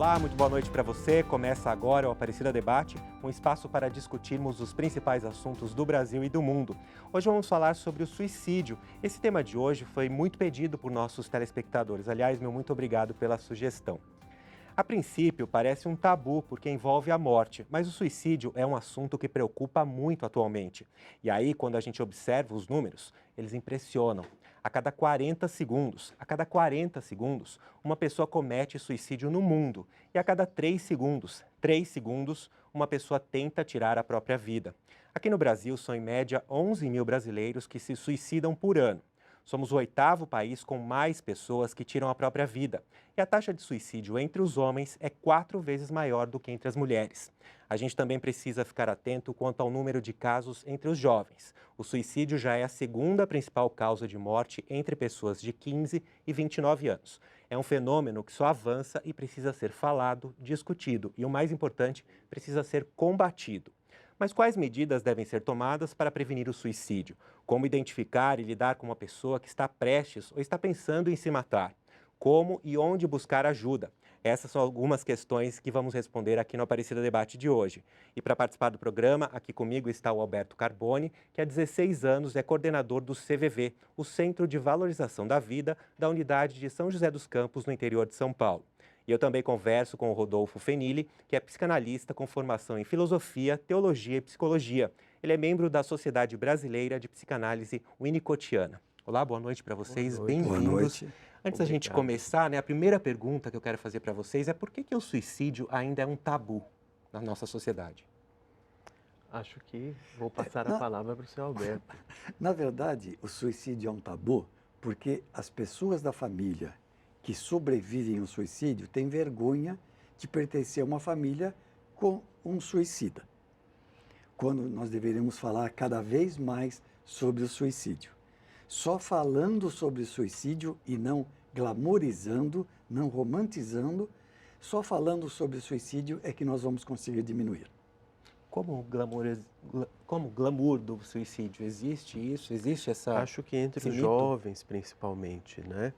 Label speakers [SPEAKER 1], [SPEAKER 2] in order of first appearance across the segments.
[SPEAKER 1] Olá, muito boa noite para você. Começa agora o Aparecida Debate, um espaço para discutirmos os principais assuntos do Brasil e do mundo. Hoje vamos falar sobre o suicídio. Esse tema de hoje foi muito pedido por nossos telespectadores. Aliás, meu muito obrigado pela sugestão. A princípio, parece um tabu porque envolve a morte, mas o suicídio é um assunto que preocupa muito atualmente. E aí, quando a gente observa os números, eles impressionam. A cada 40 segundos, uma pessoa comete suicídio no mundo. E a cada 3 segundos, uma pessoa tenta tirar a própria vida. Aqui no Brasil, são em média 11 mil brasileiros que se suicidam por ano. Somos o 8º país com mais pessoas que tiram a própria vida. E a taxa de suicídio entre os homens é 4 vezes maior do que entre as mulheres. A gente também precisa ficar atento quanto ao número de casos entre os jovens. O suicídio já é a segunda principal causa de morte entre pessoas de 15 e 29 anos. É um fenômeno que só avança e precisa ser falado, discutido e, o mais importante, precisa ser combatido. Mas quais medidas devem ser tomadas para prevenir o suicídio? Como identificar e lidar com uma pessoa que está prestes ou está pensando em se matar? Como e onde buscar ajuda? Essas são algumas questões que vamos responder aqui no Aparecida Debate de hoje. E para participar do programa, aqui comigo está o Alberto Carboni, que há 16 anos é coordenador do CVV, o Centro de Valorização da Vida da unidade de São José dos Campos, no interior de São Paulo. E eu também converso com o Rodolfo Fenili, que é psicanalista com formação em filosofia, teologia e psicologia. Ele é membro da Sociedade Brasileira de Psicanálise Winnicottiana. Olá, boa noite para vocês, bem-vindos.
[SPEAKER 2] Boa noite.
[SPEAKER 1] Antes da gente começar, a primeira pergunta que eu quero fazer para vocês é por que o suicídio ainda é um tabu na nossa sociedade?
[SPEAKER 3] Acho que vou passar a palavra para o senhor Alberto.
[SPEAKER 2] Na verdade, o suicídio é um tabu porque as pessoas da família que sobrevivem ao suicídio têm vergonha de pertencer a uma família com um suicida. Quando nós deveríamos falar cada vez mais sobre o suicídio. Só falando sobre o suicídio e não glamorizando, não romantizando, só falando sobre o suicídio é que nós vamos conseguir diminuir.
[SPEAKER 1] Como o glamour do suicídio? Existe isso? Existe essa...
[SPEAKER 3] Acho que entre os jovens, principalmente, né?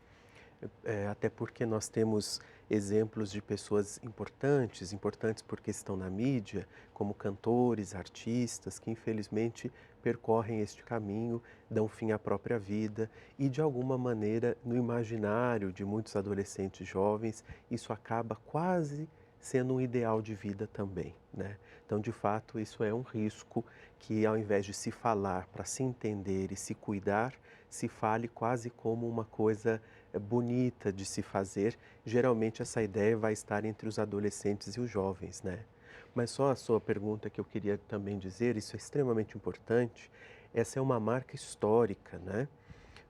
[SPEAKER 3] Até porque nós temos exemplos de pessoas importantes porque estão na mídia, como cantores, artistas, que infelizmente percorrem este caminho, dão fim à própria vida e, de alguma maneira, no imaginário de muitos adolescentes jovens, isso acaba quase sendo um ideal de vida também, né? Então, de fato, isso é um risco que, ao invés de se falar para se entender e se cuidar, se fale quase como uma coisa bonita de se fazer. Geralmente essa ideia vai estar entre os adolescentes e os jovens, né? Mas só a sua pergunta que eu queria também dizer, isso é extremamente importante, essa é uma marca histórica, né?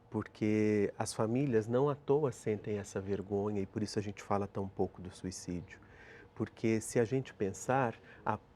[SPEAKER 3] Porque as famílias não à toa sentem essa vergonha e por isso a gente fala tão pouco do suicídio. Porque se a gente pensar,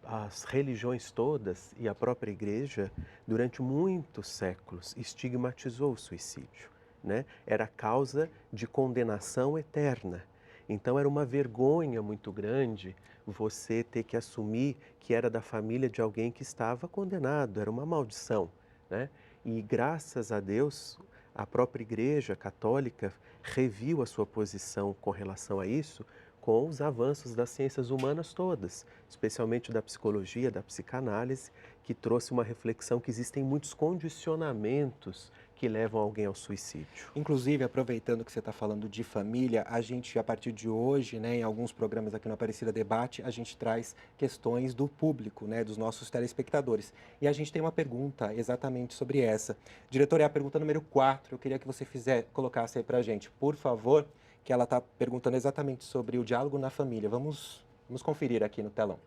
[SPEAKER 3] as religiões todas e a própria igreja, durante muitos séculos, estigmatizou o suicídio, né? Era causa de condenação eterna. Então era uma vergonha muito grande você ter que assumir que era da família de alguém que estava condenado, era uma maldição, né? E graças a Deus, a própria igreja católica reviu a sua posição com relação a isso, com os avanços das ciências humanas todas, especialmente da psicologia, da psicanálise, que trouxe uma reflexão que existem muitos condicionamentos que levam alguém ao suicídio.
[SPEAKER 1] Inclusive, aproveitando que você está falando de família, a gente, a partir de hoje, em alguns programas aqui no Aparecida Debate, a gente traz questões do público, dos nossos telespectadores. E a gente tem uma pergunta exatamente sobre essa. Diretor, é a pergunta número 4. Eu queria que você colocasse aí para a gente, por favor, que ela está perguntando exatamente sobre o diálogo na família. Vamos conferir aqui no telão.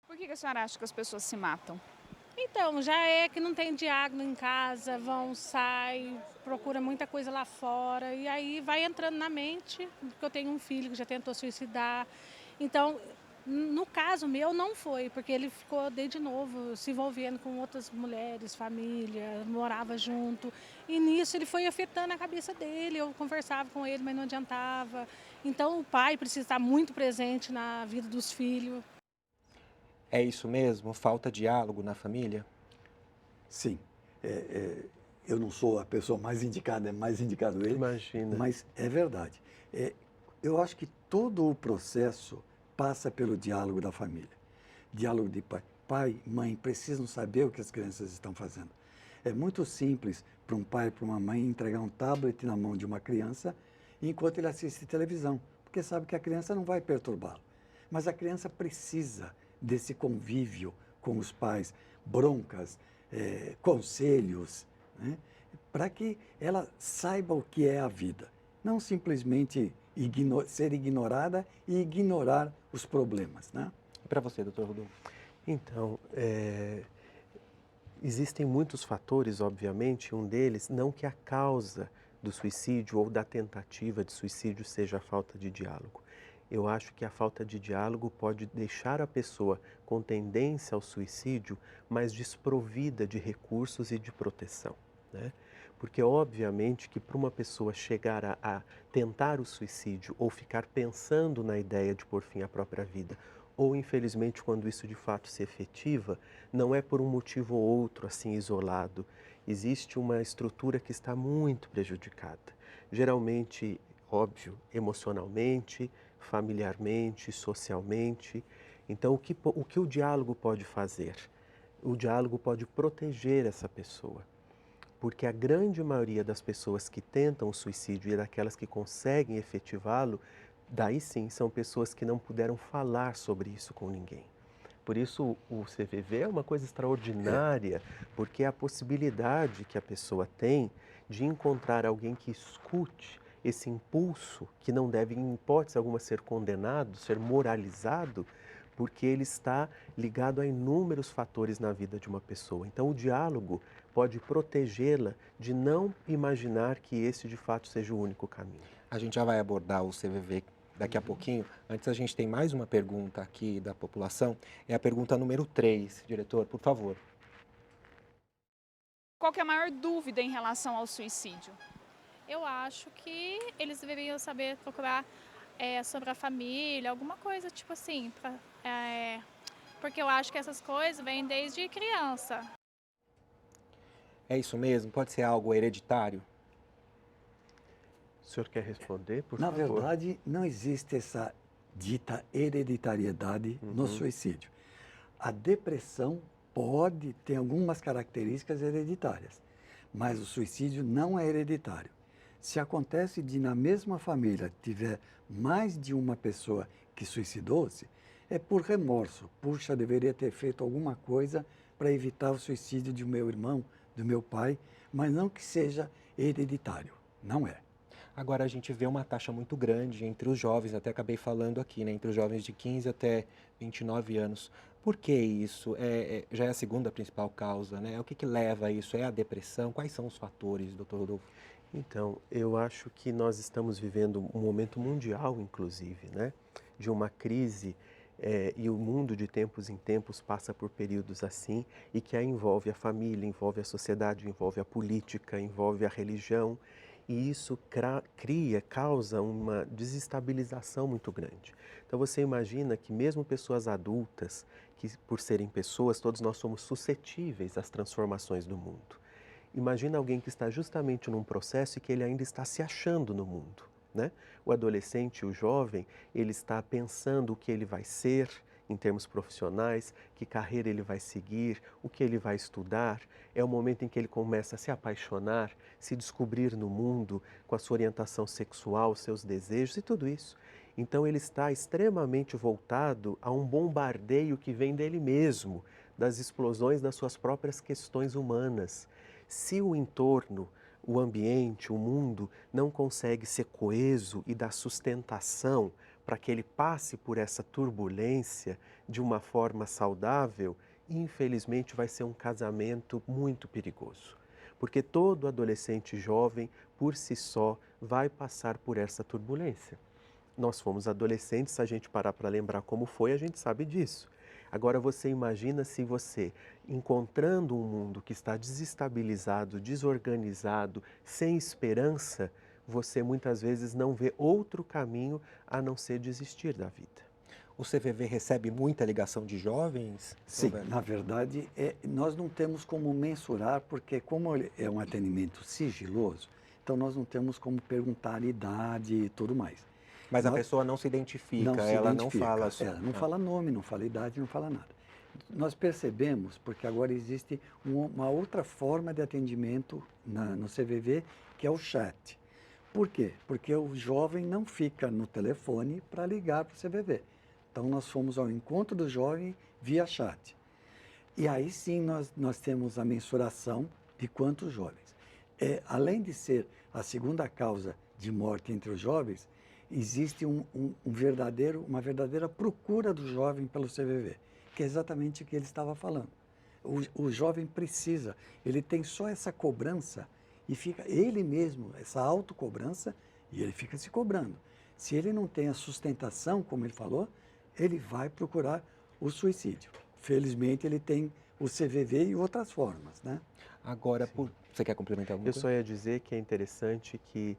[SPEAKER 4] Por que a senhora acha que as pessoas se matam?
[SPEAKER 5] Então, já é que não tem diálogo em casa, sai, procura muita coisa lá fora e aí vai entrando na mente, porque eu tenho um filho que já tentou suicidar. Então, no caso meu não foi, porque ele ficou desde novo se envolvendo com outras mulheres, família, morava junto. E nisso ele foi afetando a cabeça dele, eu conversava com ele, mas não adiantava. Então, o pai precisa estar muito presente na vida dos filhos.
[SPEAKER 1] É isso mesmo? Falta diálogo na família?
[SPEAKER 2] Sim. Eu não sou a pessoa mais indicada, é mais indicado ele.
[SPEAKER 3] Imagina.
[SPEAKER 2] Mas é verdade. Eu acho que todo o processo passa pelo diálogo da família. Diálogo de pai. Pai, mãe, precisam saber o que as crianças estão fazendo. É muito simples para um pai e para uma mãe entregar um tablet na mão de uma criança enquanto ele assiste televisão, porque sabe que a criança não vai perturbá-lo. Mas a criança precisa desse convívio com os pais, broncas, conselhos, né? Para que ela saiba o que é a vida. Não simplesmente ser ignorada e ignorar os problemas, né?
[SPEAKER 1] E para você, doutor Rodolfo?
[SPEAKER 3] Então, existem muitos fatores, obviamente, um deles, não que a causa do suicídio ou da tentativa de suicídio seja a falta de diálogo. Eu acho que a falta de diálogo pode deixar a pessoa com tendência ao suicídio, mas desprovida de recursos e de proteção, né? Porque, obviamente, que para uma pessoa chegar a tentar o suicídio ou ficar pensando na ideia de pôr fim à própria vida, ou, infelizmente, quando isso de fato se efetiva, não é por um motivo ou outro, assim, isolado. Existe uma estrutura que está muito prejudicada. Geralmente, óbvio, emocionalmente, familiarmente, socialmente. Então, o que o diálogo pode fazer? O diálogo pode proteger essa pessoa. Porque a grande maioria das pessoas que tentam o suicídio e daquelas que conseguem efetivá-lo, daí sim são pessoas que não puderam falar sobre isso com ninguém. Por isso o CVV é uma coisa extraordinária, porque é a possibilidade que a pessoa tem de encontrar alguém que escute esse impulso, que não deve em hipótese alguma ser condenado, ser moralizado, porque ele está ligado a inúmeros fatores na vida de uma pessoa. Então o diálogo pode protegê-la de não imaginar que esse de fato seja o único caminho.
[SPEAKER 1] A gente já vai abordar o CVV daqui a pouquinho. Antes, a gente tem mais uma pergunta aqui da população. É a pergunta número 3. Diretor, por favor.
[SPEAKER 4] Qual que é a maior dúvida em relação ao suicídio?
[SPEAKER 5] Eu acho que eles deveriam saber procurar sobre a família, alguma coisa tipo assim, porque eu acho que essas coisas vêm desde criança.
[SPEAKER 1] É isso mesmo? Pode ser algo hereditário?
[SPEAKER 3] O senhor quer responder, por
[SPEAKER 2] Na
[SPEAKER 3] favor?
[SPEAKER 2] verdade, não existe essa dita hereditariedade no suicídio. A depressão pode ter algumas características hereditárias, mas o suicídio não é hereditário. Se acontece de na mesma família tiver mais de uma pessoa que suicidou-se, é por remorso. Puxa, deveria ter feito alguma coisa para evitar o suicídio do meu irmão, do meu pai, mas não que seja hereditário. Não é.
[SPEAKER 1] Agora, a gente vê uma taxa muito grande entre os jovens, até acabei falando aqui, né? Entre os jovens de 15 até 29 anos. Por que isso? Já é a segunda principal causa, né? O que leva a isso? É a depressão? Quais são os fatores, doutor Rodolfo?
[SPEAKER 3] Então, eu acho que nós estamos vivendo um momento mundial, inclusive, né, de uma crise, e o mundo de tempos em tempos passa por períodos assim, e que aí envolve a família, envolve a sociedade, envolve a política, envolve a religião, e isso causa uma desestabilização muito grande. Então você imagina que mesmo pessoas adultas, que por serem pessoas, todos nós somos suscetíveis às transformações do mundo. Imagina alguém que está justamente num processo e que ele ainda está se achando no mundo, né? O adolescente, o jovem, ele está pensando o que ele vai ser em termos profissionais, que carreira ele vai seguir, o que ele vai estudar. É o momento em que ele começa a se apaixonar, se descobrir no mundo com a sua orientação sexual, seus desejos e tudo isso. Então ele está extremamente voltado a um bombardeio que vem dele mesmo, das explosões das suas próprias questões humanas. Se o entorno, o ambiente, o mundo não consegue ser coeso e dar sustentação para que ele passe por essa turbulência de uma forma saudável, infelizmente vai ser um casamento muito perigoso. Porque todo adolescente jovem, por si só, vai passar por essa turbulência. Nós fomos adolescentes, se a gente parar para lembrar como foi, a gente sabe disso. Agora você imagina se você, encontrando um mundo que está desestabilizado, desorganizado, sem esperança, você muitas vezes não vê outro caminho a não ser desistir da vida.
[SPEAKER 1] O CVV recebe muita ligação de jovens?
[SPEAKER 2] Sim,
[SPEAKER 1] Roberto?
[SPEAKER 2] na verdade, nós não temos como mensurar, porque como é um atendimento sigiloso, então nós não temos como perguntar idade e tudo mais.
[SPEAKER 1] Mas a
[SPEAKER 2] Nós-
[SPEAKER 1] pessoa não se identifica,
[SPEAKER 2] não se
[SPEAKER 1] ela
[SPEAKER 2] identifica.
[SPEAKER 1] não fala...
[SPEAKER 2] Ela não fala nome, não fala idade, não fala nada. Nós percebemos, porque agora existe uma outra forma de atendimento no CVV, que é o chat. Por quê? Porque o jovem não fica no telefone para ligar para o CVV. Então, nós fomos ao encontro do jovem via chat. E aí sim nós temos a mensuração de quantos jovens. Além de ser a segunda causa de morte entre os jovens, existe uma verdadeira procura do jovem pelo CVV, que é exatamente o que ele estava falando. O jovem precisa, ele tem só essa cobrança e fica ele mesmo, essa autocobrança, e ele fica se cobrando. Se ele não tem a sustentação, como ele falou, ele vai procurar o suicídio. Felizmente, ele tem o CVV e outras formas, né?
[SPEAKER 1] Agora, você quer complementar alguma
[SPEAKER 3] Eu
[SPEAKER 1] coisa?
[SPEAKER 3] só ia dizer que é interessante que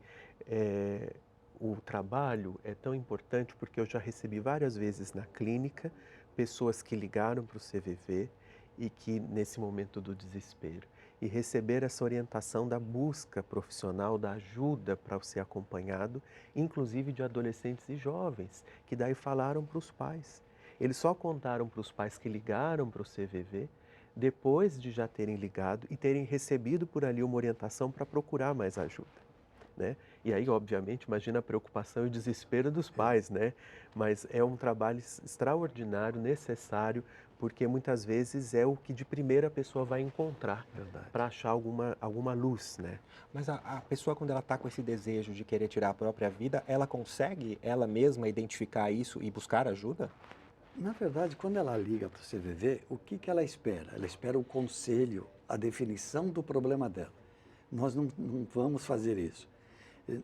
[SPEAKER 3] o trabalho é tão importante porque eu já recebi várias vezes na clínica pessoas que ligaram para o CVV e que nesse momento do desespero e receber essa orientação da busca profissional, da ajuda para ser acompanhado, inclusive de adolescentes e jovens, que daí falaram para os pais. Eles só contaram para os pais que ligaram para o CVV depois de já terem ligado e terem recebido por ali uma orientação para procurar mais ajuda, né? E aí, obviamente, imagina a preocupação e o desespero dos pais, né? Mas é um trabalho extraordinário, necessário, porque muitas vezes é o que de primeira a pessoa vai encontrar para achar alguma luz, né?
[SPEAKER 1] Mas a pessoa, quando ela está com esse desejo de querer tirar a própria vida, ela consegue, ela mesma, identificar isso e buscar ajuda?
[SPEAKER 2] Na verdade, quando ela liga para o CVV, o que ela espera? Ela espera o conselho, a definição do problema dela. Nós não vamos fazer isso.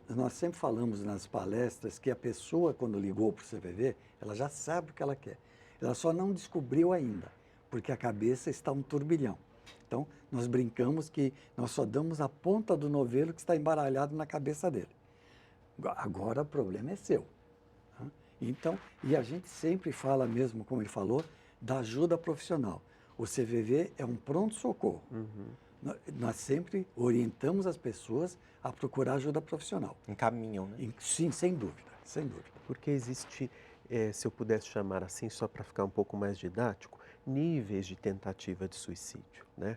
[SPEAKER 2] Nós sempre falamos nas palestras que a pessoa, quando ligou para o CVV, ela já sabe o que ela quer. Ela só não descobriu ainda, porque a cabeça está um turbilhão. Então, nós brincamos que nós só damos a ponta do novelo que está embaralhado na cabeça dele. Agora o problema é seu. Então, e a gente sempre fala mesmo, como ele falou, da ajuda profissional. O CVV é um pronto-socorro. Nós sempre orientamos as pessoas a procurar ajuda profissional.
[SPEAKER 1] Encaminham, né?
[SPEAKER 2] Sim, sem dúvida, sem dúvida.
[SPEAKER 3] Porque existe, se eu pudesse chamar assim, só para ficar um pouco mais didático, níveis de tentativa de suicídio, né?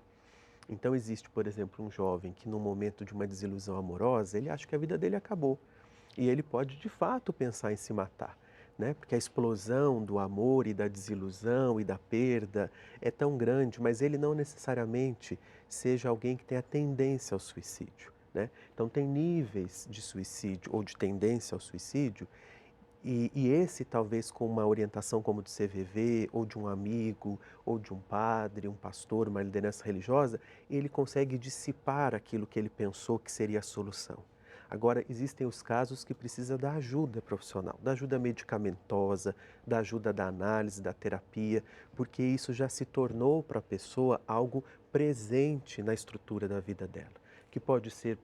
[SPEAKER 3] Então existe, por exemplo, um jovem que no momento de uma desilusão amorosa, ele acha que a vida dele acabou. E ele pode, de fato, pensar em se matar, né? Porque a explosão do amor e da desilusão e da perda é tão grande, mas ele não necessariamente seja alguém que tenha tendência ao suicídio, né? Então tem níveis de suicídio ou de tendência ao suicídio e esse talvez com uma orientação como do CVV ou de um amigo ou de um padre, um pastor, uma liderança religiosa, ele consegue dissipar aquilo que ele pensou que seria a solução. Agora, existem os casos que precisa da ajuda profissional, da ajuda medicamentosa, da ajuda da análise, da terapia, porque isso já se tornou para a pessoa algo presente na estrutura da vida dela, que pode ser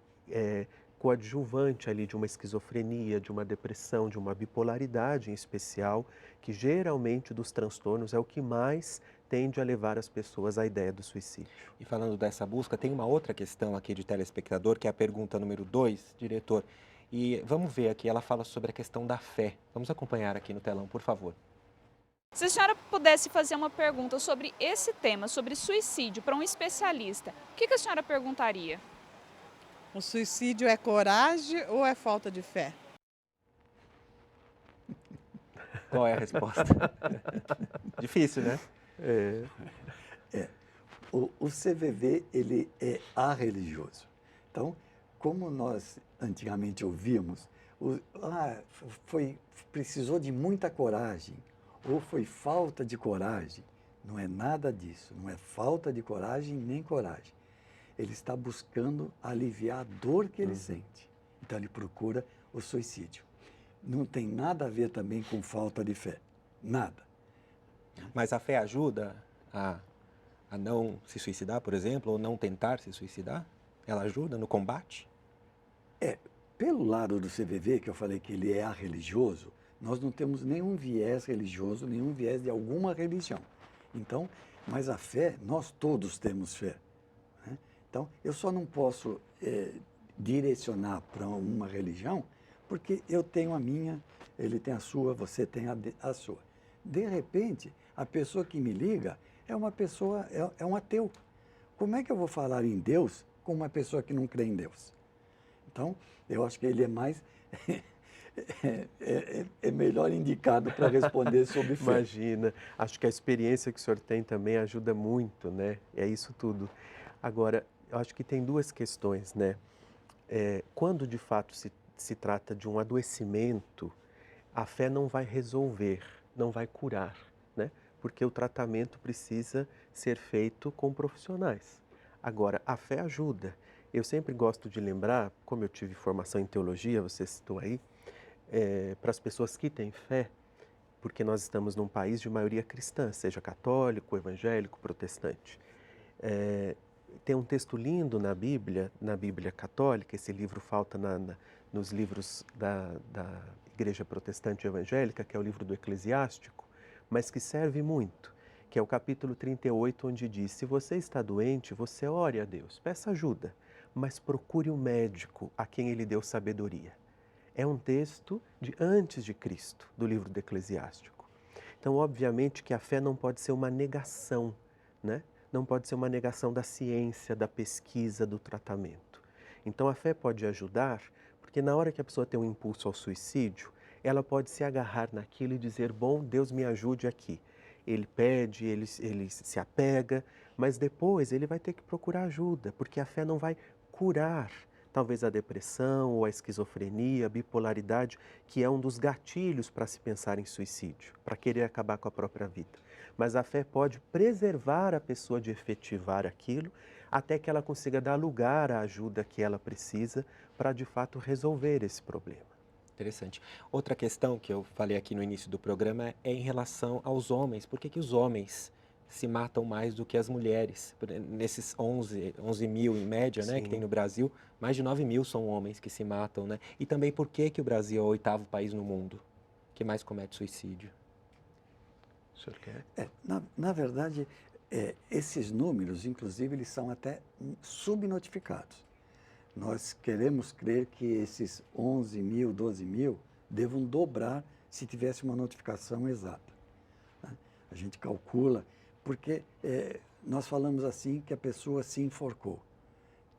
[SPEAKER 3] coadjuvante ali de uma esquizofrenia, de uma depressão, de uma bipolaridade em especial, que geralmente dos transtornos é o que mais tende a levar as pessoas à ideia do suicídio.
[SPEAKER 1] E falando dessa busca, tem uma outra questão aqui de telespectador, que é a pergunta número 2, diretor. E vamos ver aqui, ela fala sobre a questão da fé. Vamos acompanhar aqui no telão, por favor.
[SPEAKER 4] Se a senhora pudesse fazer uma pergunta sobre esse tema, sobre suicídio, para um especialista, o que a senhora perguntaria?
[SPEAKER 6] O suicídio é coragem ou é falta de fé?
[SPEAKER 1] Qual é a resposta? Difícil, né?
[SPEAKER 2] O CVV, ele é arreligioso. Então, como nós antigamente ouvíamos, precisou de muita coragem, ou foi falta de coragem. Não é nada disso, não é falta de coragem nem coragem. Ele está buscando aliviar a dor que ele sente. Então, ele procura o suicídio. Não tem nada a ver também com falta de fé. Nada.
[SPEAKER 1] Mas a fé ajuda a não se suicidar, por exemplo, ou não tentar se suicidar? Ela ajuda no combate?
[SPEAKER 2] Pelo lado do CVV, que eu falei que ele é arreligioso, nós não temos nenhum viés religioso, nenhum viés de alguma religião. Então, mas a fé, nós todos temos fé. Né? Então, eu só não posso direcionar para uma religião, porque eu tenho a minha, ele tem a sua, você tem a sua. De repente, a pessoa que me liga é uma pessoa, é um ateu. Como é que eu vou falar em Deus com uma pessoa que não crê em Deus? Então, eu acho que ele é mais... é melhor indicado para responder sobre fé.
[SPEAKER 3] Imagina, acho que a experiência que o senhor tem também ajuda muito, né? É isso tudo. Agora, eu acho que tem duas questões, né? Quando de fato se trata de um adoecimento, a fé não vai resolver, não vai curar, né? Porque o tratamento precisa ser feito com profissionais. Agora, a fé ajuda. Eu sempre gosto de lembrar, como eu tive formação em teologia, você citou aí, para as pessoas que têm fé, porque nós estamos num país de maioria cristã, seja católico, evangélico, protestante. Tem um texto lindo na Bíblia católica, esse livro falta nos livros da Igreja Protestante Evangélica, que é o livro do Eclesiástico, mas que serve muito, que é o capítulo 38, onde diz: se você está doente, você ore a Deus, peça ajuda, mas procure um médico a quem ele deu sabedoria. É um texto de antes de Cristo, do livro do Eclesiástico. Então, obviamente que a fé não pode ser uma negação, né? Não pode ser uma negação da ciência, da pesquisa, do tratamento. Então, a fé pode ajudar, porque na hora que a pessoa tem um impulso ao suicídio, ela pode se agarrar naquilo e dizer: bom, Deus me ajude aqui. Ele pede, ele se apega, mas depois ele vai ter que procurar ajuda, porque a fé não vai curar talvez a depressão ou a esquizofrenia, a bipolaridade, que é um dos gatilhos para se pensar em suicídio, para querer acabar com a própria vida. Mas a fé pode preservar a pessoa de efetivar aquilo, até que ela consiga dar lugar à ajuda que ela precisa para, de fato, resolver esse problema.
[SPEAKER 1] Interessante. Outra questão que eu falei aqui no início do programa é em relação aos homens. Por que que os homens se matam mais do que as mulheres? Nesses 11 mil em média, né, que tem no Brasil, mais de 9 mil são homens que se matam, né? E também por que que o Brasil é o 8º país no mundo que mais comete suicídio?
[SPEAKER 3] O senhor quer?
[SPEAKER 2] Na verdade, esses números, inclusive, eles são até subnotificados. Nós queremos crer que esses 11 mil, 12 mil devam dobrar se tivesse uma notificação exata, né? A gente calcula, porque nós falamos assim que a pessoa se enforcou.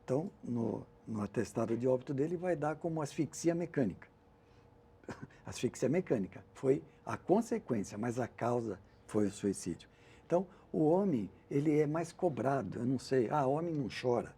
[SPEAKER 2] Então, no atestado de óbito dele vai dar como asfixia mecânica. Asfixia mecânica foi a consequência, mas a causa foi o suicídio. Então, o homem, ele é mais cobrado, eu não sei, homem não chora.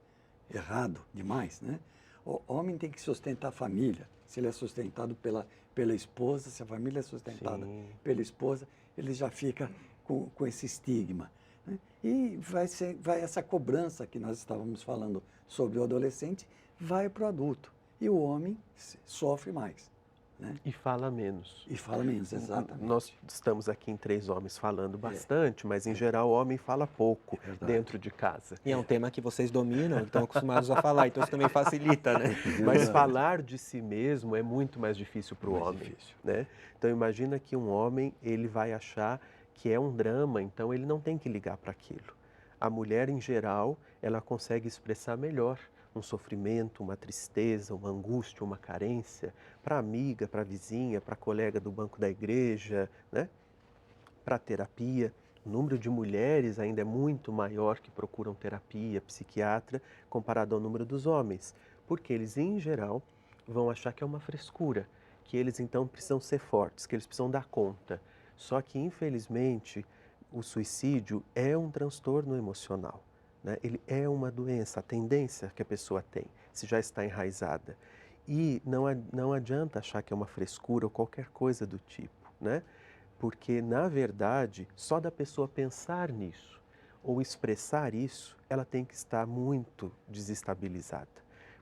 [SPEAKER 2] Errado demais, né? O homem tem que sustentar a família. Se ele é sustentado pela esposa, se a família é sustentada pela esposa, ele já fica com esse estigma, né? E vai essa cobrança que nós estávamos falando sobre o adolescente, vai para o adulto. E o homem sofre mais, né?
[SPEAKER 3] E fala menos.
[SPEAKER 2] E fala menos, exatamente.
[SPEAKER 3] Nós estamos aqui em 3 homens falando bastante, mas em geral o homem fala pouco dentro de casa.
[SPEAKER 1] E é um tema que vocês dominam, estão acostumados a falar, então isso também facilita, né?
[SPEAKER 3] Mas falar de si mesmo é muito mais difícil para o homem, né? Então imagina que um homem, ele vai achar que é um drama, então ele não tem que ligar para aquilo. A mulher, em geral, ela consegue expressar melhor um sofrimento, uma tristeza, uma angústia, uma carência, para amiga, para vizinha, para colega do banco da igreja, né? Para terapia. O número de mulheres ainda é muito maior que procuram terapia, psiquiatra, comparado ao número dos homens, porque eles, em geral, vão achar que é uma frescura, que eles então precisam ser fortes, que eles precisam dar conta. Só que, infelizmente, o suicídio é um transtorno emocional, né? Ele é uma doença, a tendência que a pessoa tem, se já está enraizada. E não adianta achar que é uma frescura ou qualquer coisa do tipo, né? Porque, na verdade, só da pessoa pensar nisso ou expressar isso, ela tem que estar muito desestabilizada.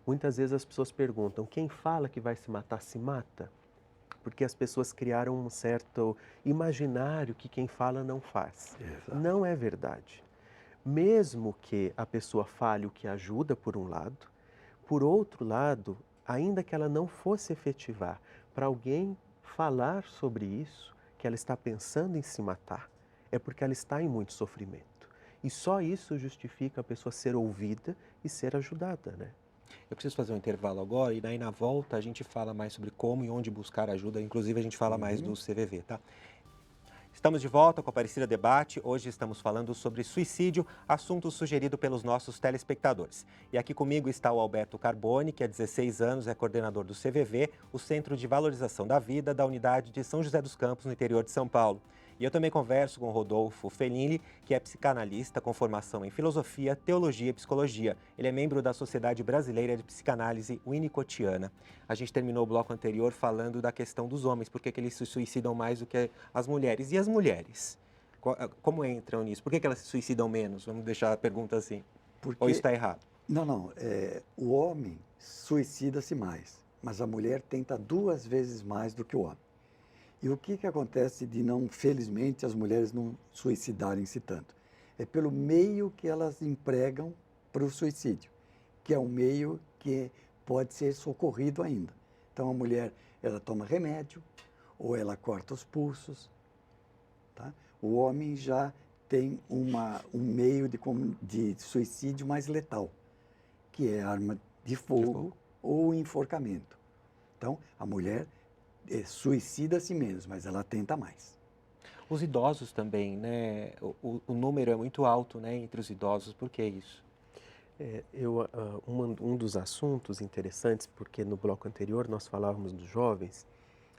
[SPEAKER 3] Muitas vezes as pessoas perguntam: quem fala que vai se matar, se mata? Porque as pessoas criaram um certo imaginário que quem fala não faz.
[SPEAKER 2] Exato.
[SPEAKER 3] Não é verdade. Mesmo que a pessoa fale o que ajuda por um lado, por outro lado, ainda que ela não fosse efetivar, para alguém falar sobre isso, que ela está pensando em se matar, é porque ela está em muito sofrimento. E só isso justifica a pessoa ser ouvida e ser ajudada, né?
[SPEAKER 1] Eu preciso fazer um intervalo agora e daí na volta a gente fala mais sobre como e onde buscar ajuda, inclusive a gente fala mais do CVV, tá? Estamos de volta com a Aparecida Debate. Hoje estamos falando sobre suicídio, assunto sugerido pelos nossos telespectadores. E aqui comigo está o Alberto Carboni, que há 16 anos é coordenador do CVV, o Centro de Valorização da Vida da unidade de São José dos Campos, no interior de São Paulo. E eu também converso com o Rodolfo Fellini, que é psicanalista com formação em filosofia, teologia e psicologia. Ele é membro da Sociedade Brasileira de Psicanálise Winnicottiana. A gente terminou o bloco anterior falando da questão dos homens, por que eles se suicidam mais do que as mulheres. E as mulheres? Como entram nisso? Por que elas se suicidam menos? Vamos deixar a pergunta assim.
[SPEAKER 2] Porque...
[SPEAKER 1] Ou isso está errado?
[SPEAKER 2] Não. O homem suicida-se mais, mas a mulher tenta 2 vezes mais do que o homem. E o que acontece de não, felizmente, as mulheres não suicidarem-se tanto? É pelo meio que elas empregam para o suicídio, que é um meio que pode ser socorrido ainda. Então a mulher, ela toma remédio, ou ela corta os pulsos, tá? O homem já tem um meio de suicídio mais letal, que é arma de fogo ou enforcamento. Então a mulher suicida-se menos, mas ela tenta mais.
[SPEAKER 1] Os idosos também, né? O número é muito alto, né, entre os idosos. Por que isso?
[SPEAKER 3] Um dos assuntos interessantes, porque no bloco anterior nós falávamos dos jovens,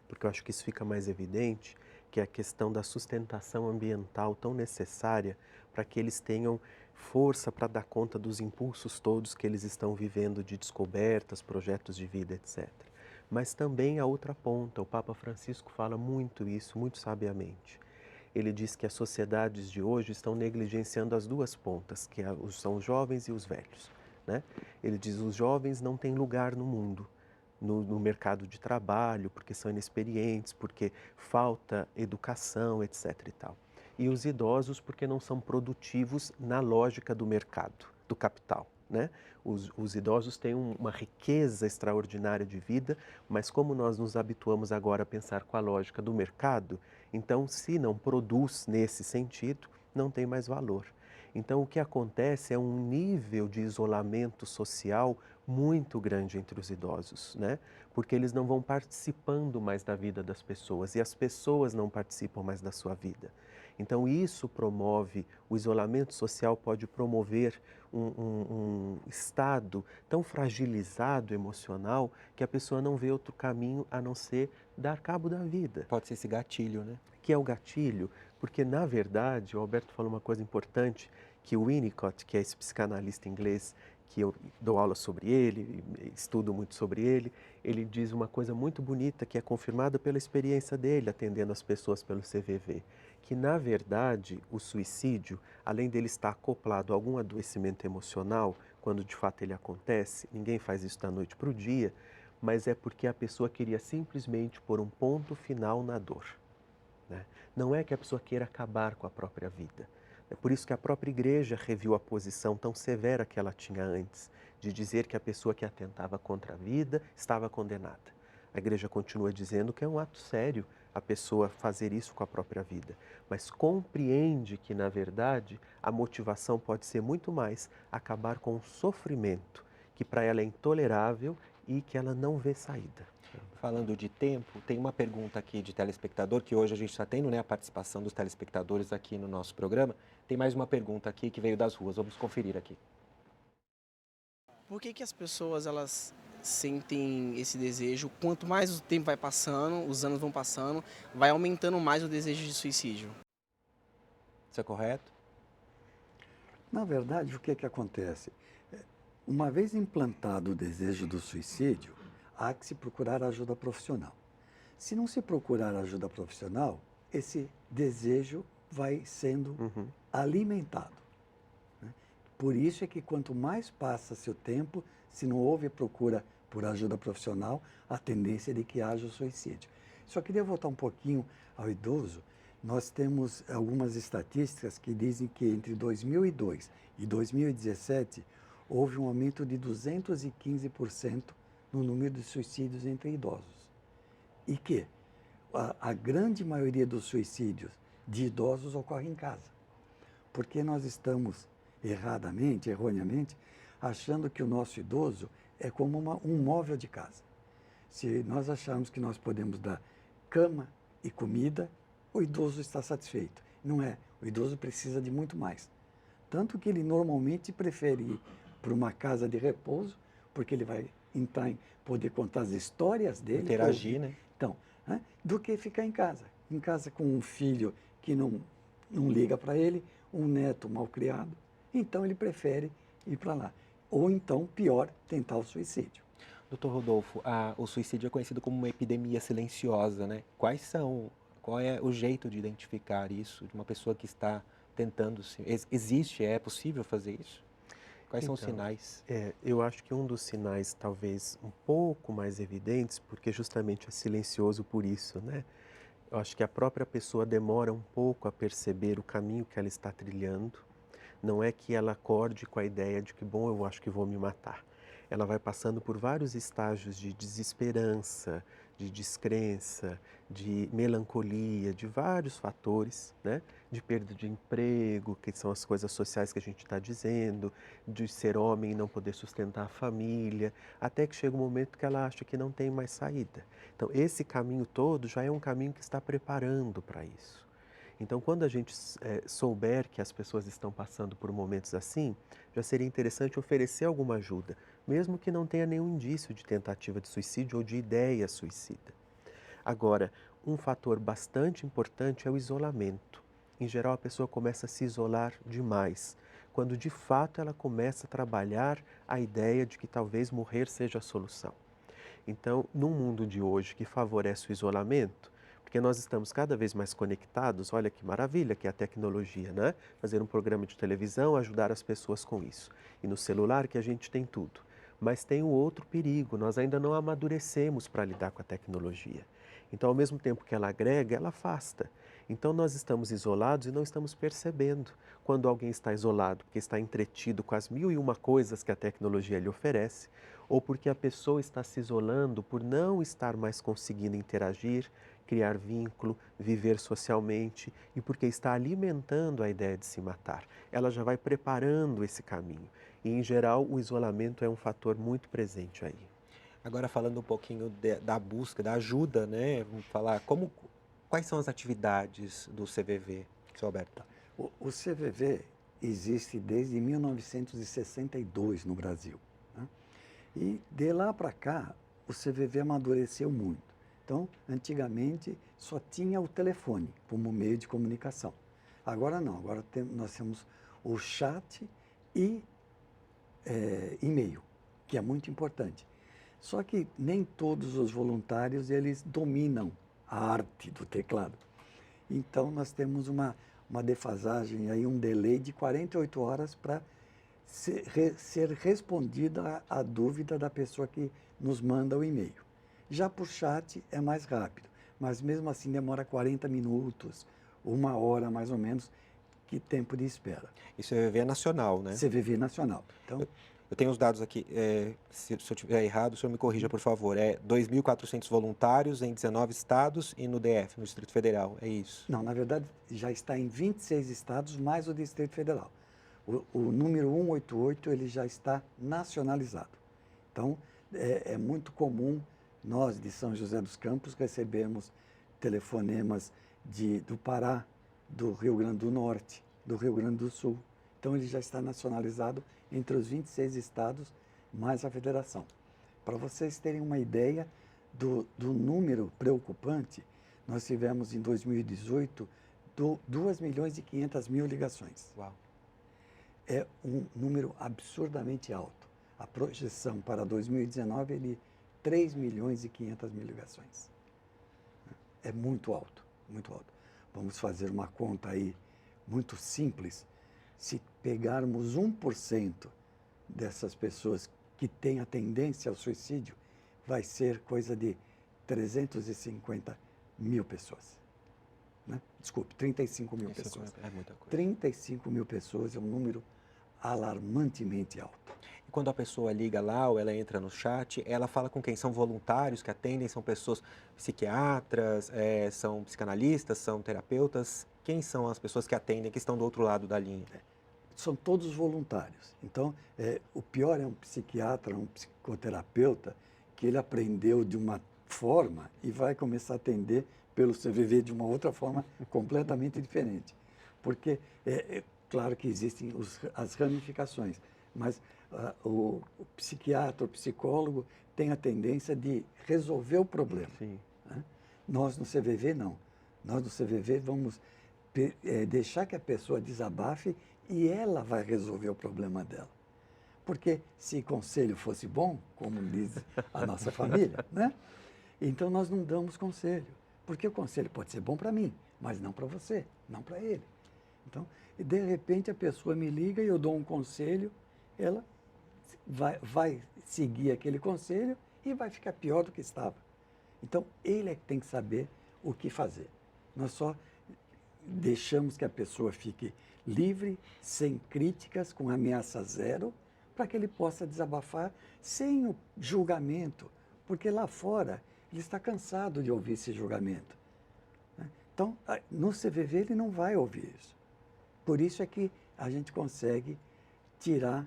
[SPEAKER 3] porque eu acho que isso fica mais evidente, que é a questão da sustentação ambiental tão necessária para que eles tenham força para dar conta dos impulsos todos que eles estão vivendo de descobertas, projetos de vida, etc. Mas também a outra ponta, o Papa Francisco fala muito isso, muito sabiamente. Ele diz que as sociedades de hoje estão negligenciando as 2 pontas, que são os jovens e os velhos, né? Ele diz que os jovens não têm lugar no mundo, no mercado de trabalho, porque são inexperientes, porque falta educação, etc. e tal. E os idosos porque não são produtivos na lógica do mercado, do capital, né? Os idosos têm uma riqueza extraordinária de vida, mas como nós nos habituamos agora a pensar com a lógica do mercado, então se não produz nesse sentido, não tem mais valor. Então o que acontece é um nível de isolamento social muito grande entre os idosos, né? Porque eles não vão participando mais da vida das pessoas e as pessoas não participam mais da sua vida. Então isso promove, o isolamento social pode promover um estado tão fragilizado emocional que a pessoa não vê outro caminho a não ser dar cabo da vida.
[SPEAKER 1] Pode ser esse gatilho, né?
[SPEAKER 3] Que é o gatilho, porque na verdade, o Alberto falou uma coisa importante, que o Winnicott, que é esse psicanalista inglês, que eu dou aula sobre ele, estudo muito sobre ele diz uma coisa muito bonita que é confirmada pela experiência dele, atendendo as pessoas pelo CVV, que na verdade o suicídio, além dele estar acoplado a algum adoecimento emocional, quando de fato ele acontece, ninguém faz isso da noite para o dia, mas é porque a pessoa queria simplesmente pôr um ponto final na dor, né? Não é que a pessoa queira acabar com a própria vida. É por isso que a própria igreja reviu a posição tão severa que ela tinha antes, de dizer que a pessoa que atentava contra a vida estava condenada. A igreja continua dizendo que é um ato sério a pessoa fazer isso com a própria vida, mas compreende que, na verdade, a motivação pode ser muito mais acabar com o sofrimento, que para ela é intolerável e que ela não vê saída.
[SPEAKER 1] Falando de tempo, tem uma pergunta aqui de telespectador, que hoje a gente está tendo, né, a participação dos telespectadores aqui no nosso programa. Tem mais uma pergunta aqui que veio das ruas, vamos conferir aqui.
[SPEAKER 7] Por que as pessoas elas sentem esse desejo? Quanto mais o tempo vai passando, os anos vão passando, vai aumentando mais o desejo de suicídio.
[SPEAKER 1] Isso é correto?
[SPEAKER 2] Na verdade, o que acontece? Uma vez implantado o desejo do suicídio, há que se procurar ajuda profissional. Se não se procurar ajuda profissional, esse desejo vai sendo alimentado, né? Por isso é que quanto mais passa seu tempo, se não houve procura por ajuda profissional, a tendência é de que haja o suicídio. Só queria voltar um pouquinho ao idoso. Nós temos algumas estatísticas que dizem que entre 2002 e 2017 houve um aumento de 215% no número de suicídios entre idosos. E que a grande maioria dos suicídios de idosos ocorre em casa. Porque nós estamos erroneamente, achando que o nosso idoso é como um móvel de casa. Se nós acharmos que nós podemos dar cama e comida, o idoso está satisfeito. Não é, o idoso precisa de muito mais. Tanto que ele normalmente prefere ir para uma casa de repouso, porque ele vai entrar em poder contar as histórias dele.
[SPEAKER 1] Interagir, né?
[SPEAKER 2] Então, do que ficar em casa. Em casa com um filho que não liga para ele, um neto mal criado. Então ele prefere ir para lá. Ou então, pior, tentar o suicídio.
[SPEAKER 1] Doutor Rodolfo, o suicídio é conhecido como uma epidemia silenciosa, né? Qual é o jeito de identificar isso de uma pessoa que está tentando existe, é possível fazer isso? Quais são os sinais?
[SPEAKER 3] Eu acho que um dos sinais talvez um pouco mais evidentes, porque justamente é silencioso por isso, né? Eu acho que a própria pessoa demora um pouco a perceber o caminho que ela está trilhando. Não é que ela acorde com a ideia de que, bom, eu acho que vou me matar. Ela vai passando por vários estágios de desesperança, de descrença, de melancolia, de vários fatores, né? De perda de emprego, que são as coisas sociais que a gente está dizendo, de ser homem e não poder sustentar a família, até que chega um momento que ela acha que não tem mais saída. Então, esse caminho todo já é um caminho que está preparando para isso. Então, quando a gente souber que as pessoas estão passando por momentos assim, já seria interessante oferecer alguma ajuda, mesmo que não tenha nenhum indício de tentativa de suicídio ou de ideia suicida. Agora, um fator bastante importante é o isolamento. Em geral, a pessoa começa a se isolar demais, quando de fato ela começa a trabalhar a ideia de que talvez morrer seja a solução. Então, num mundo de hoje que favorece o isolamento, porque nós estamos cada vez mais conectados, olha que maravilha que é a tecnologia, né? Fazer um programa de televisão, ajudar as pessoas com isso. E no celular que a gente tem tudo. Mas tem um outro perigo, nós ainda não amadurecemos para lidar com a tecnologia. Então, ao mesmo tempo que ela agrega, ela afasta. Então, nós estamos isolados e não estamos percebendo quando alguém está isolado, porque está entretido com as 1001 coisas que a tecnologia lhe oferece, ou porque a pessoa está se isolando por não estar mais conseguindo interagir, criar vínculo, viver socialmente e porque está alimentando a ideia de se matar. Ela já vai preparando esse caminho. E, em geral, o isolamento é um fator muito presente aí.
[SPEAKER 1] Agora, falando um pouquinho da busca, da ajuda, né? Vamos falar, quais são as atividades do CVV, seu Alberto?
[SPEAKER 2] O CVV existe desde 1962 no Brasil, né? E de lá para cá, o CVV amadureceu muito. Então, antigamente, só tinha o telefone como meio de comunicação. Agora não, agora nós temos o chat e e-mail, que é muito importante. Só que nem todos os voluntários, eles dominam a arte do teclado. Então, nós temos uma defasagem, aí, um delay de 48 horas para ser respondida a dúvida da pessoa que nos manda o e-mail. Já por chat é mais rápido, mas mesmo assim demora 40 minutos, 1 hora mais ou menos, que tempo de espera.
[SPEAKER 1] E CVV é nacional, né?
[SPEAKER 2] CVV nacional. Então,
[SPEAKER 1] eu tenho os dados aqui, se eu estiver errado, o senhor me corrija, por favor. 2.400 voluntários em 19 estados e no DF, no Distrito Federal, é isso?
[SPEAKER 2] não, na verdade, já está em 26 estados, mais o Distrito Federal. O número 188, ele já está nacionalizado. Então, é muito comum nós, de São José dos Campos, recebemos telefonemas do Pará, do Rio Grande do Norte, do Rio Grande do Sul. Então, ele já está nacionalizado entre os 26 estados, mais a federação. Para vocês terem uma ideia do número preocupante, nós tivemos em 2018 2.500.000 ligações.
[SPEAKER 1] Uau.
[SPEAKER 2] É um número absurdamente alto. A projeção para 2019 é de 3.500.000 ligações. É muito alto, muito alto. Vamos fazer uma conta aí muito simples. Se pegarmos 1% dessas pessoas que têm a tendência ao suicídio, vai ser coisa de 350.000 pessoas. Né? Desculpe, 35.000 pessoas.
[SPEAKER 1] É muita coisa.
[SPEAKER 2] 35.000 pessoas é um número alarmantemente alto.
[SPEAKER 1] E quando a pessoa liga lá ou ela entra no chat, ela fala com quem? São voluntários que atendem? São pessoas psiquiatras, são psicanalistas, são terapeutas? Quem são as pessoas que atendem, que estão do outro lado da linha?
[SPEAKER 2] são todos voluntários. Então, o pior é um psiquiatra, um psicoterapeuta, que ele aprendeu de uma forma e vai começar a atender pelo CVV de uma outra forma completamente diferente. Porque claro que existem as ramificações, mas o psiquiatra, o psicólogo tem a tendência de resolver o problema.
[SPEAKER 3] Sim.
[SPEAKER 2] Né? Nós no CVV não. Nós no CVV vamos deixar que a pessoa desabafe e ela vai resolver o problema dela. Porque se conselho fosse bom, como diz a nossa família, né? Então nós não damos conselho. Porque o conselho pode ser bom para mim, mas não para você, não para ele. Então, de repente a pessoa me liga e eu dou um conselho, ela vai seguir aquele conselho e vai ficar pior do que estava. Então, ele é que tem que saber o que fazer. Nós só deixamos que a pessoa fique livre, sem críticas, com ameaça zero, para que ele possa desabafar sem o julgamento, porque lá fora ele está cansado de ouvir esse julgamento. Então, no CVV ele não vai ouvir isso. Por isso é que a gente consegue tirar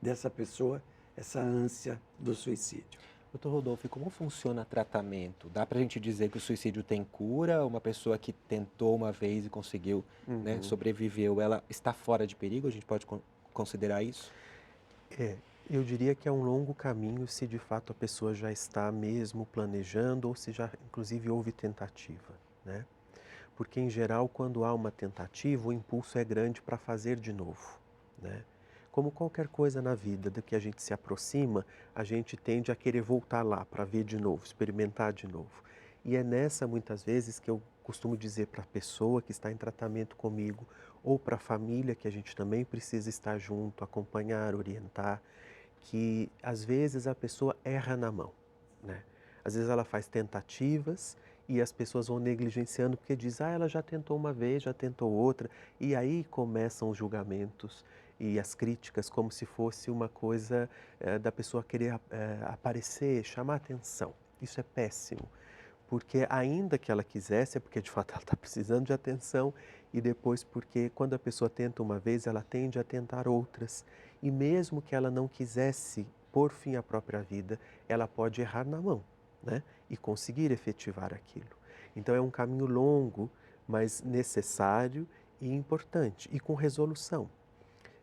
[SPEAKER 2] dessa pessoa essa ânsia do suicídio.
[SPEAKER 1] Doutor Rodolfo, e como funciona o tratamento? Dá para a gente dizer que o suicídio tem cura? Uma pessoa que tentou uma vez e conseguiu, né, sobreviveu, ela está fora de perigo? A gente pode considerar isso?
[SPEAKER 3] Eu diria que é um longo caminho se de fato a pessoa já está mesmo planejando ou se já inclusive houve tentativa, né? Porque em geral quando há uma tentativa o impulso é grande para fazer de novo, né? Como qualquer coisa na vida do que a gente se aproxima, a gente tende a querer voltar lá para ver de novo, experimentar de novo. E é nessa muitas vezes que eu costumo dizer para a pessoa que está em tratamento comigo ou para a família que a gente também precisa estar junto, acompanhar, orientar, que às vezes a pessoa erra na mão, né? Às vezes ela faz tentativas e as pessoas vão negligenciando porque diz, ela já tentou uma vez, já tentou outra, e aí começam os julgamentos e as críticas como se fosse uma coisa da pessoa querer aparecer, chamar atenção. Isso é péssimo, porque ainda que ela quisesse, é porque de fato ela está precisando de atenção e depois porque quando a pessoa tenta uma vez, ela tende a tentar outras. E mesmo que ela não quisesse pôr fim à própria vida, ela pode errar na mão, né? E conseguir efetivar aquilo. Então é um caminho longo, mas necessário e importante, e com resolução.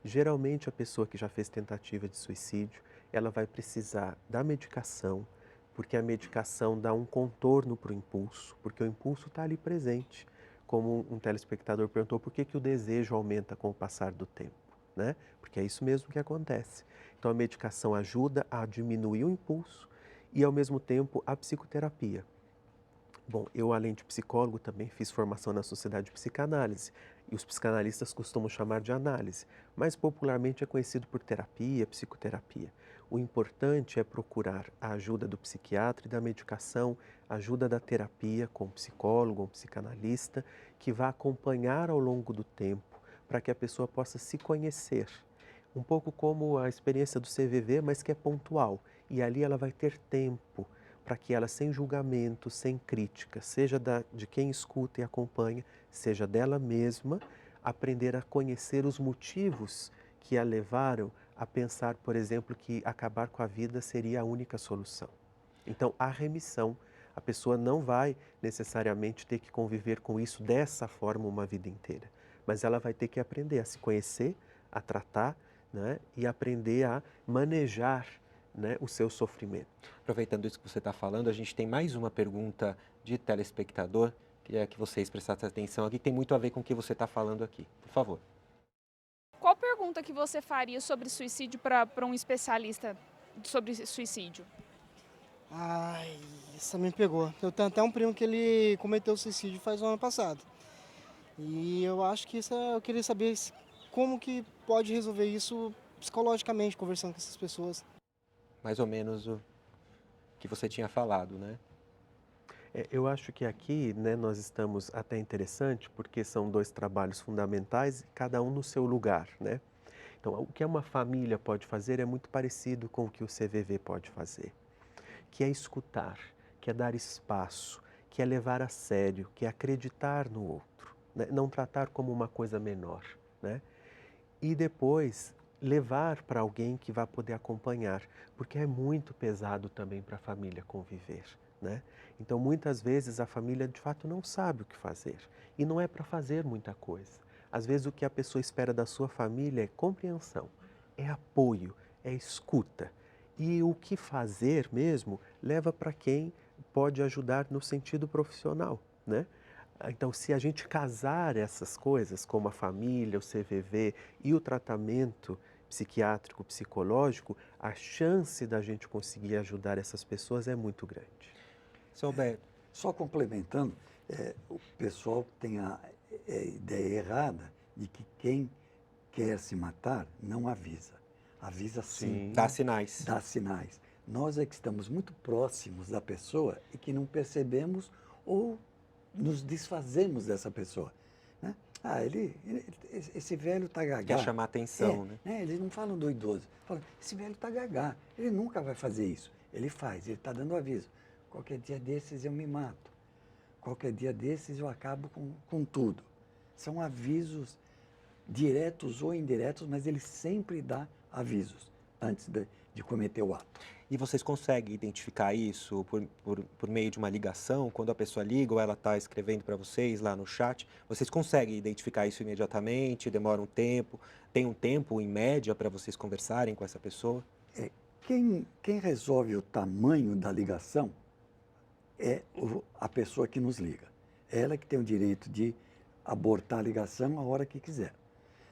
[SPEAKER 3] Geralmente a pessoa que já fez tentativa de suicídio, ela vai precisar da medicação, porque a medicação dá um contorno para o impulso, porque o impulso está ali presente. Como um telespectador perguntou, por que o desejo aumenta com o passar do tempo, né? Porque é isso mesmo que acontece. Então a medicação ajuda a diminuir o impulso e ao mesmo tempo a psicoterapia. Bom, eu além de psicólogo também fiz formação na Sociedade de Psicanálise e os psicanalistas costumam chamar de análise, mas popularmente é conhecido por terapia, psicoterapia. O importante é procurar a ajuda do psiquiatra e da medicação, a ajuda da terapia com psicólogo, um psicanalista, que vai acompanhar ao longo do tempo para que a pessoa possa se conhecer. Um pouco como a experiência do CVV, mas que é pontual. E ali ela vai ter tempo para que ela, sem julgamento, sem crítica, seja de quem escuta e acompanha, seja dela mesma, aprender a conhecer os motivos que a levaram a pensar, por exemplo, que acabar com a vida seria a única solução. Então, a remissão, a pessoa não vai necessariamente ter que conviver com isso dessa forma uma vida inteira, mas ela vai ter que aprender a se conhecer, a tratar, né, e aprender a manejar, né, o seu sofrimento.
[SPEAKER 1] Aproveitando isso que você está falando, a gente tem mais uma pergunta de telespectador, queria que vocês prestassem atenção aqui, que tem muito a ver com o que você está falando aqui. Por favor.
[SPEAKER 4] Qual pergunta que você faria sobre suicídio para um especialista sobre suicídio?
[SPEAKER 8] Ai, essa me pegou. Eu tenho até um primo que ele cometeu suicídio faz um ano passado. E eu acho que eu queria saber como que pode resolver isso psicologicamente, conversando com essas pessoas.
[SPEAKER 1] Mais ou menos o que você tinha falado, né?
[SPEAKER 3] Eu acho que aqui, né, nós estamos até interessante, porque são dois trabalhos fundamentais, cada um no seu lugar, né? Então, o que uma família pode fazer é muito parecido com o que o CVV pode fazer, que é escutar, que é dar espaço, que é levar a sério, que é acreditar no outro, né? Não tratar como uma coisa menor, né? e depois levar para alguém que vai poder acompanhar, porque é muito pesado também para a família conviver, né? Então, muitas vezes a família de fato não sabe o que fazer e não é para fazer muita coisa. Às vezes o que a pessoa espera da sua família é compreensão, é apoio, é escuta. E o que fazer mesmo leva para quem pode ajudar no sentido profissional, né? Então, se a gente casar essas coisas, como a família, o CVV e o tratamento psiquiátrico, psicológico, a chance da gente conseguir ajudar essas pessoas é muito grande.
[SPEAKER 1] Seu Alberto,
[SPEAKER 2] Só complementando, o pessoal tem a ideia errada de que quem quer se matar não avisa. Avisa sim,
[SPEAKER 1] dá sinais.
[SPEAKER 2] dá sinais. Nós é que estamos muito próximos da pessoa e que não percebemos ou nos desfazemos dessa pessoa. Né? Esse velho está gagá.
[SPEAKER 1] Quer chamar atenção, né?
[SPEAKER 2] Eles não falam do idoso. Falam, esse velho está gagá. Ele nunca vai fazer isso. Ele faz, ele está dando aviso. Qualquer dia desses eu me mato. Qualquer dia desses eu acabo com tudo. São avisos diretos ou indiretos, mas ele sempre dá avisos antes de cometer o ato.
[SPEAKER 1] E vocês conseguem identificar isso por meio de uma ligação? Quando a pessoa liga ou ela está escrevendo para vocês lá no chat, vocês conseguem identificar isso imediatamente? Demora um tempo? Tem um tempo, em média, para vocês conversarem com essa pessoa?
[SPEAKER 2] Quem resolve o tamanho da ligação é a pessoa que nos liga. É ela que tem o direito de abortar a ligação a hora que quiser.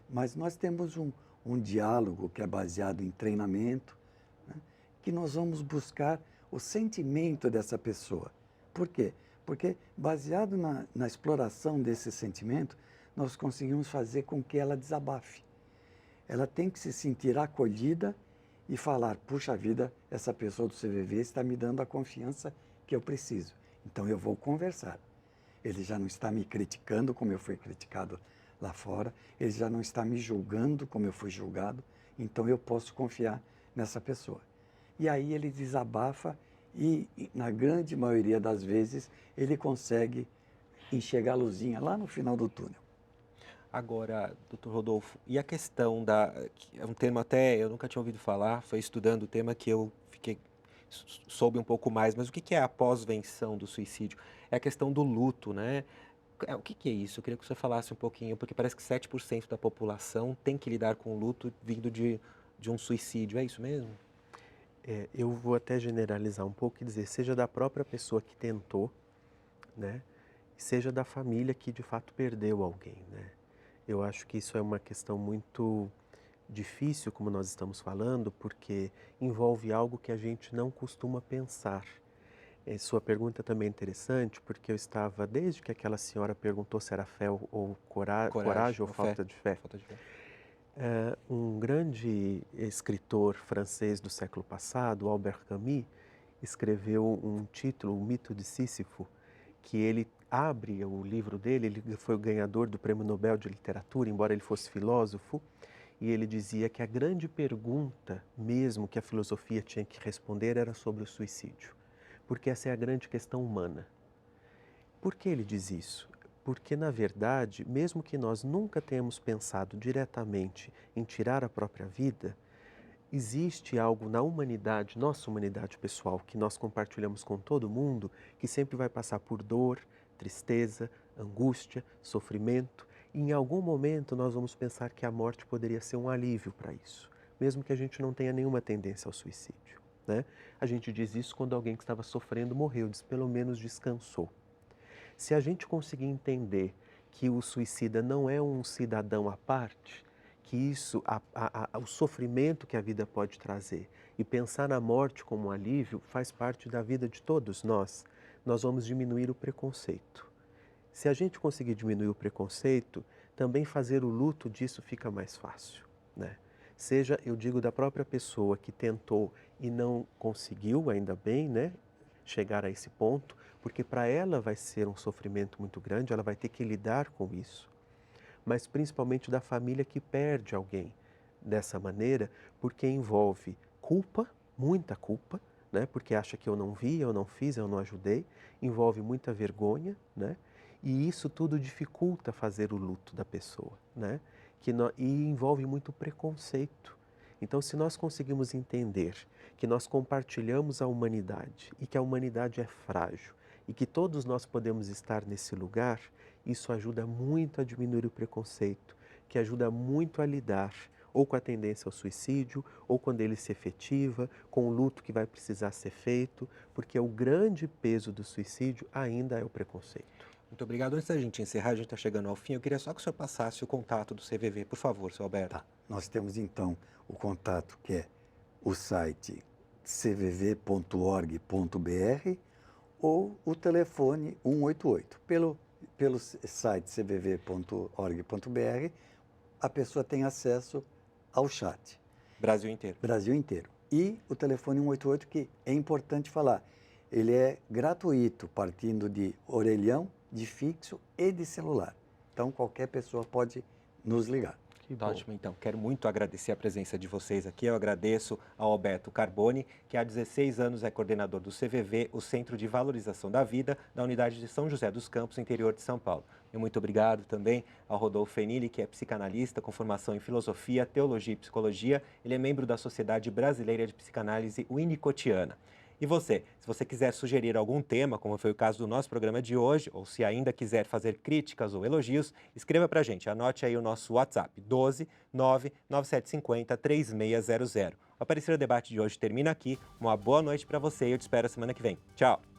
[SPEAKER 2] Mas nós temos um diálogo que é baseado em treinamento, né, que nós vamos buscar o sentimento dessa pessoa. Por quê? Porque baseado na exploração desse sentimento, nós conseguimos fazer com que ela desabafe. Ela tem que se sentir acolhida e falar, puxa vida, essa pessoa do CVV está me dando a confiança que eu preciso. Então eu vou conversar. Ele já não está me criticando como eu fui criticado lá fora, ele já não está me julgando como eu fui julgado, então eu posso confiar nessa pessoa. E aí ele desabafa e na grande maioria das vezes, ele consegue enxergar a luzinha lá no final do túnel.
[SPEAKER 1] Agora, doutor Rodolfo, e a questão que é um termo até eu nunca tinha ouvido falar, foi estudando o tema que eu soube um pouco mais, mas o que é a pós-venção do suicídio? É a questão do luto, né? O que é isso? Eu queria que você falasse um pouquinho, porque parece que 7% da população tem que lidar com o luto vindo de um suicídio, é isso mesmo?
[SPEAKER 3] Eu vou até generalizar um pouco e dizer, seja da própria pessoa que tentou, né? Seja da família que de fato perdeu alguém, né? Eu acho que isso é uma questão muito difícil, como nós estamos falando, porque envolve algo que a gente não costuma pensar. Sua pergunta também é interessante, porque eu estava, desde que aquela senhora perguntou se era fé ou coragem ou falta de fé.
[SPEAKER 1] Falta de fé.
[SPEAKER 3] Um grande escritor francês do século passado, Albert Camus, escreveu um título, O Mito de Sísifo, que ele abre o livro dele, ele foi o ganhador do Prêmio Nobel de Literatura, embora ele fosse filósofo, e ele dizia que a grande pergunta mesmo que a filosofia tinha que responder era sobre o suicídio, porque essa é a grande questão humana. Por que ele diz isso? Porque, na verdade, mesmo que nós nunca tenhamos pensado diretamente em tirar a própria vida, existe algo na humanidade, nossa humanidade pessoal, que nós compartilhamos com todo mundo, que sempre vai passar por dor, tristeza, angústia, sofrimento, e em algum momento nós vamos pensar que a morte poderia ser um alívio para isso, mesmo que a gente não tenha nenhuma tendência ao suicídio, né? A gente diz isso quando alguém que estava sofrendo morreu, diz pelo menos descansou. Se a gente conseguir entender que o suicida não é um cidadão à parte, que isso, o sofrimento que a vida pode trazer e pensar na morte como um alívio faz parte da vida de todos nós, nós vamos diminuir o preconceito. Se a gente conseguir diminuir o preconceito, também fazer o luto disso fica mais fácil, né? Seja, eu digo, da própria pessoa que tentou e não conseguiu, ainda bem, né, chegar a esse ponto, porque para ela vai ser um sofrimento muito grande, ela vai ter que lidar com isso. Mas principalmente da família que perde alguém dessa maneira, porque envolve culpa, muita culpa, né? Porque acha que eu não vi, eu não fiz, eu não ajudei, envolve muita vergonha, né? E isso tudo dificulta fazer o luto da pessoa, né? e envolve muito preconceito. Então, se nós conseguimos entender que nós compartilhamos a humanidade e que a humanidade é frágil e que todos nós podemos estar nesse lugar, isso ajuda muito a diminuir o preconceito, que ajuda muito a lidar ou com a tendência ao suicídio, ou quando ele se efetiva, com o luto que vai precisar ser feito, porque o grande peso do suicídio ainda é o preconceito.
[SPEAKER 1] Muito obrigado. Antes da gente encerrar, a gente está chegando ao fim, eu queria só que o senhor passasse o contato do CVV, por favor, seu Alberto.
[SPEAKER 2] Tá. Nós temos então o contato que é o site cvv.org.br ou o telefone 188. Pelo site cvv.org.br, a pessoa tem acesso ao chat.
[SPEAKER 1] Brasil inteiro.
[SPEAKER 2] Brasil inteiro. E o telefone 188, que é importante falar, ele é gratuito, partindo de orelhão, de fixo e de celular. Então, qualquer pessoa pode nos ligar.
[SPEAKER 1] Tá ótimo, então. Quero muito agradecer a presença de vocês aqui. Eu agradeço ao Alberto Carboni, que há 16 anos é coordenador do CVV, o Centro de Valorização da Vida, da unidade de São José dos Campos, interior de São Paulo. E muito obrigado também ao Rodolfo Fenili, que é psicanalista com formação em filosofia, teologia e psicologia. Ele é membro da Sociedade Brasileira de Psicanálise Winnicottiana. E você, se você quiser sugerir algum tema, como foi o caso do nosso programa de hoje, ou se ainda quiser fazer críticas ou elogios, escreva para a gente. Anote aí o nosso WhatsApp, 12 99750 3600. O Aparecer o Debate de hoje termina aqui. Uma boa noite para você e eu te espero semana que vem. Tchau!